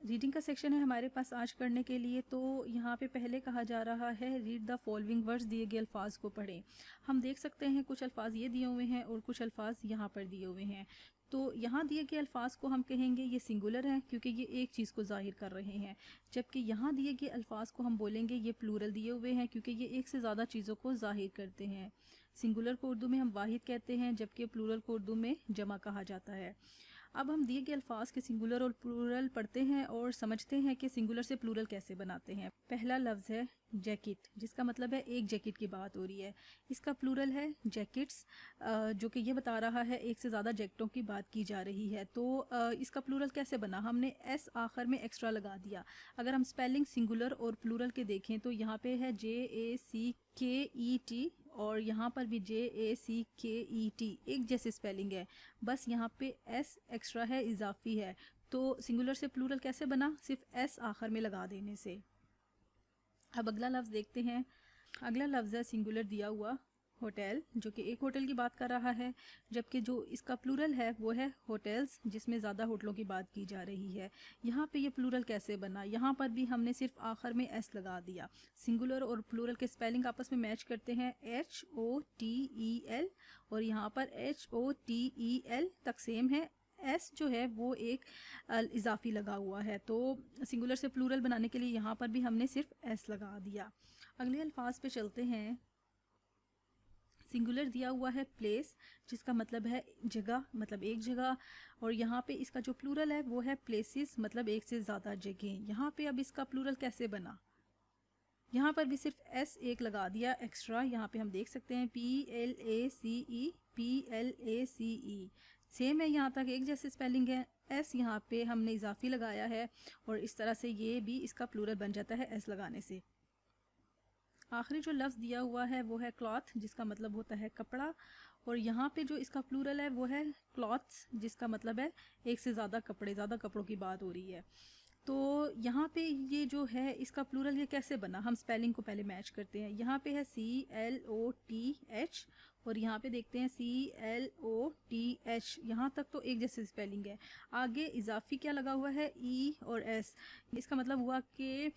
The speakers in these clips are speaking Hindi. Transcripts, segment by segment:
रीडिंग का सेक्शन है हमारे पास आज करने के लिए। तो यहाँ पे पहले कहा जा रहा है रीड द फॉलोइंग वर्ड्स, दिए गए अल्फाज को पढ़ें। हम देख सकते हैं कुछ अल्फाज ये दिए हुए हैं और कुछ अल्फाज यहाँ पर दिए हुए हैं। तो यहाँ दिए गए अल्फाज को हम कहेंगे ये सिंगुलर हैं क्योंकि ये एक चीज़ को जाहिर कर रहे हैं, जबकि यहाँ दिए गए अल्फाज को हम बोलेंगे ये प्लूरल दिए हुए हैं क्योंकि ये एक से ज़्यादा चीज़ों को जाहिर करते हैं। सिंगुलर को उर्दू में हम वाहिद कहते हैं, जबकि प्लूरल को उर्दू में जमा कहा जाता है। अब हम दिए गए अल्फाज के सिंगुलर और प्लूरल पढ़ते हैं और समझते हैं कि सिंगुलर से प्लूरल कैसे बनाते हैं। पहला लफ्ज़ है जैकेट, जिसका मतलब है एक जैकेट की बात हो रही है। इसका प्लूरल है जैकेट्स, जो कि ये बता रहा है एक से ज़्यादा जैकेटों की बात की जा रही है। तो इसका प्लूरल कैसे बना, हमने एस आखिर में एक्स्ट्रा लगा दिया। अगर हम स्पेलिंग सिंगुलर और प्लूरल के देखें तो यहाँ पे है JACKET और यहाँ पर भी JACKET, एक जैसे स्पेलिंग है, बस यहाँ पे एस एक्स्ट्रा है, इजाफी है। तो सिंगुलर से प्लूरल कैसे बना, सिर्फ एस आखिर में लगा देने से। अब अगला लफ्ज़ देखते हैं। अगला लफ्ज़ है सिंगुलर दिया हुआ होटल, जो कि एक होटल की बात कर रहा है, जबकि जो इसका प्लूरल है वो है होटल्स, जिसमें ज़्यादा होटलों की बात की जा रही है। यहाँ पे ये प्लूरल कैसे बना, यहाँ पर भी हमने सिर्फ आखिर में एस लगा दिया। सिंगुलर और प्लूरल के स्पेलिंग आपस में मैच करते हैं, HOTEL और यहाँ पर HOTEL तक सेम है। एस जो है वो एक इजाफी लगा हुआ है। तो सिंगुलर से प्लूरल बनाने के लिए यहाँ पर भी हमने सिर्फ एस लगा दिया। अगले अल्फाज पे चलते हैं। सिंगुलर दिया हुआ है प्लेस, जिसका मतलब है जगह, मतलब एक जगह, और यहाँ पे इसका जो प्लूरल है वो है प्लेसेस, मतलब एक से ज़्यादा जगह। यहाँ पे अब इसका प्लूरल कैसे बना, यहाँ पर भी सिर्फ एस एक लगा दिया एक्स्ट्रा। यहाँ पे हम देख सकते हैं PLACE सेम है, यहाँ तक एक जैसे स्पेलिंग है। एस यहाँ पे हमने इजाफी लगाया है और इस तरह से ये भी इसका प्लूरल बन जाता है एस लगाने से। आखिरी जो लफ्ज़ दिया हुआ है वो है क्लॉथ, जिसका मतलब होता है कपड़ा, और यहाँ पे जो इसका प्लूरल है वो है क्लॉथ्स, जिसका मतलब है एक से ज़्यादा कपड़े, ज़्यादा कपड़ों की बात हो रही है। तो यहाँ पे ये जो है इसका प्लूरल ये कैसे बना, हम स्पेलिंग को पहले मैच करते हैं। यहाँ पे है CLOTH और यहाँ पे देखते हैं CLOTH, यहाँ तक तो एक जैसे स्पेलिंग है। आगे इजाफी क्या लगा हुआ है, E और S, इसका मतलब हुआ कि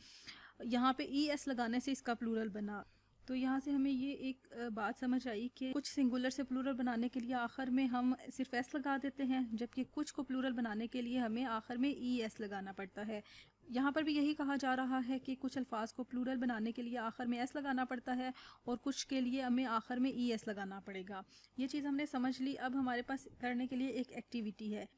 यहाँ पे ES लगाने से इसका प्लूरल बना। तो यहाँ से हमें ये एक बात समझ आई कि कुछ सिंगुलर से प्लूरल बनाने के लिए आखिर में हम सिर्फ एस लगा देते हैं, जबकि कुछ को प्लूरल बनाने के लिए हमें आखिर में ES लगाना पड़ता है। यहाँ पर भी यही कहा जा रहा है कि कुछ अल्फाज को प्लूरल बनाने के लिए आखिर में एस लगाना पड़ता है और कुछ के लिए हमें आखिर में ES लगाना पड़ेगा। ये चीज़ हमने समझ ली। अब हमारे पास करने के लिए एक एक्टिविटी है,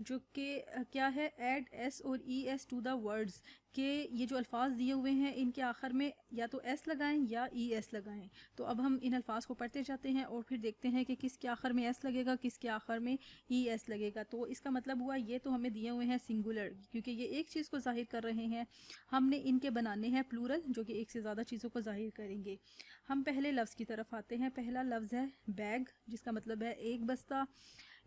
जो कि क्या है, ऐड एस और ES टू द वर्ड्स, के ये जो अल्फाज दिए हुए हैं इनके आखिर में या तो एस लगाएं या ES लगाएं। तो अब हम इन अल्फाज को पढ़ते जाते हैं और फिर देखते हैं कि किसके आखिर में एस लगेगा, किसके आखिर में ES लगेगा। तो इसका मतलब हुआ ये तो हमें दिए हुए हैं सिंगुलर, क्योंकि ये एक चीज़ को जाहिर कर रहे हैं। हमने इनके बनाने हैं प्लूरल, जो कि एक से ज़्यादा चीज़ों को जाहिर करेंगे। हम पहले लफ्ज़ की तरफ आते हैं। पहला लफ्ज़ है बैग, जिसका मतलब है एक बस्ता।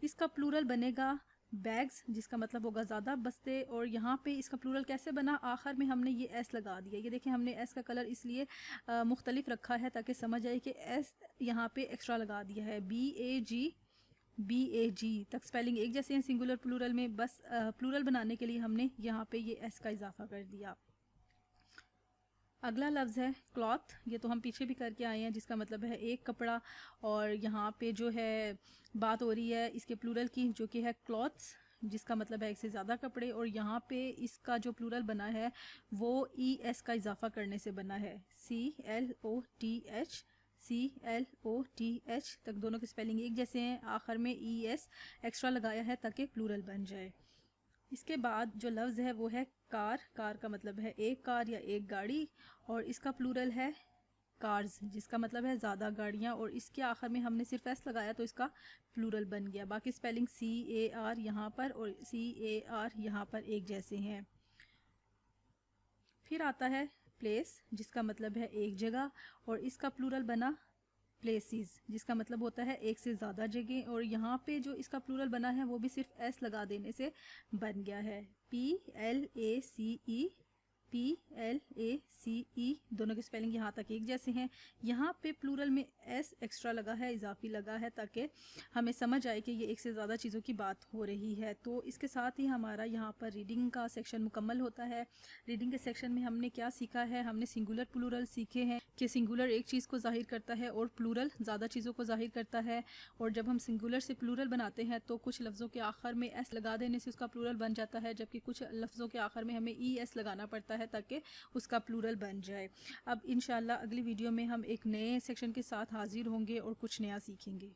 इसका प्लूरल बनेगा बैग्स, जिसका मतलब होगा ज़्यादा बस्ते। और यहाँ पे इसका प्लूरल कैसे बना, आखिर में हमने ये एस लगा दिया। ये देखें, हमने एस का कलर इसलिए मुख्तलिफ रखा है ताकि समझ आए कि एस यहाँ पे एक्स्ट्रा लगा दिया है। BAG तक स्पेलिंग एक जैसे हैं सिंगुलर प्लूरल में, बस प्लूरल बनाने के लिए हमने यहाँ पे ये एस का इजाफा कर दिया। अगला लफ्ज़ है क्लॉथ, ये तो हम पीछे भी करके आए हैं, जिसका मतलब है एक कपड़ा। और यहाँ पे जो है बात हो रही है इसके प्लूरल की, जो कि है क्लॉथ्स, जिसका मतलब है एक से ज़्यादा कपड़े। और यहाँ पे इसका जो प्लूरल बना है वो ES का इजाफा करने से बना है, CLOTH तक दोनों के स्पेलिंग एक जैसे हैं, आखिर में ES एक्स्ट्रा लगाया है ताकि प्लूरल बन जाए। इसके बाद जो लफ्ज़ है वो है कार। कार का मतलब है एक कार या एक गाड़ी, और इसका प्लूरल है कार्स, जिसका मतलब है ज़्यादा गाड़ियाँ। और इसके आखिर में हमने सिर्फ एस लगाया तो इसका प्लूरल बन गया। बाकी स्पेलिंग CAR यहाँ पर और CAR यहाँ पर एक जैसे हैं। फिर आता है प्लेस, जिसका मतलब है एक जगह, और इसका प्लूरल बना प्लेसेस, जिसका मतलब होता है एक से ज़्यादा जगह। और यहाँ पे जो इसका प्लूरल बना है वो भी सिर्फ एस लगा देने से बन गया है, PLACE PLACE, दोनों के स्पेलिंग यहाँ तक एक जैसे हैं। यहाँ पे प्लूरल में S एक्स्ट्रा लगा है, इजाफी लगा है, ताकि हमें समझ आए कि ये एक से ज़्यादा चीज़ों की बात हो रही है। तो इसके साथ ही हमारा यहाँ पर रीडिंग का सेक्शन मुकम्मल होता है। रीडिंग के सेक्शन में हमने क्या सीखा है, हमने सिंगुलर प्लूरल सीखे हैं कि सिंगुलर एक चीज़ को जाहिर करता है और प्लूरल ज़्यादा चीज़ों को जाहिर करता है। और जब हम सिंगुलर से प्लूरल बनाते हैं तो कुछ लफ्ज़ों के आखिर में S लगा देने से उसका प्लूरल बन जाता है, जबकि कुछ लफ्ज़ों के आखिर में हमें ES लगाना पड़ता है ताकि उसका प्लूरल बन जाए। अब इंशाल्लाह अगली वीडियो में हम एक नए सेक्शन के साथ हाजिर होंगे और कुछ नया सीखेंगे।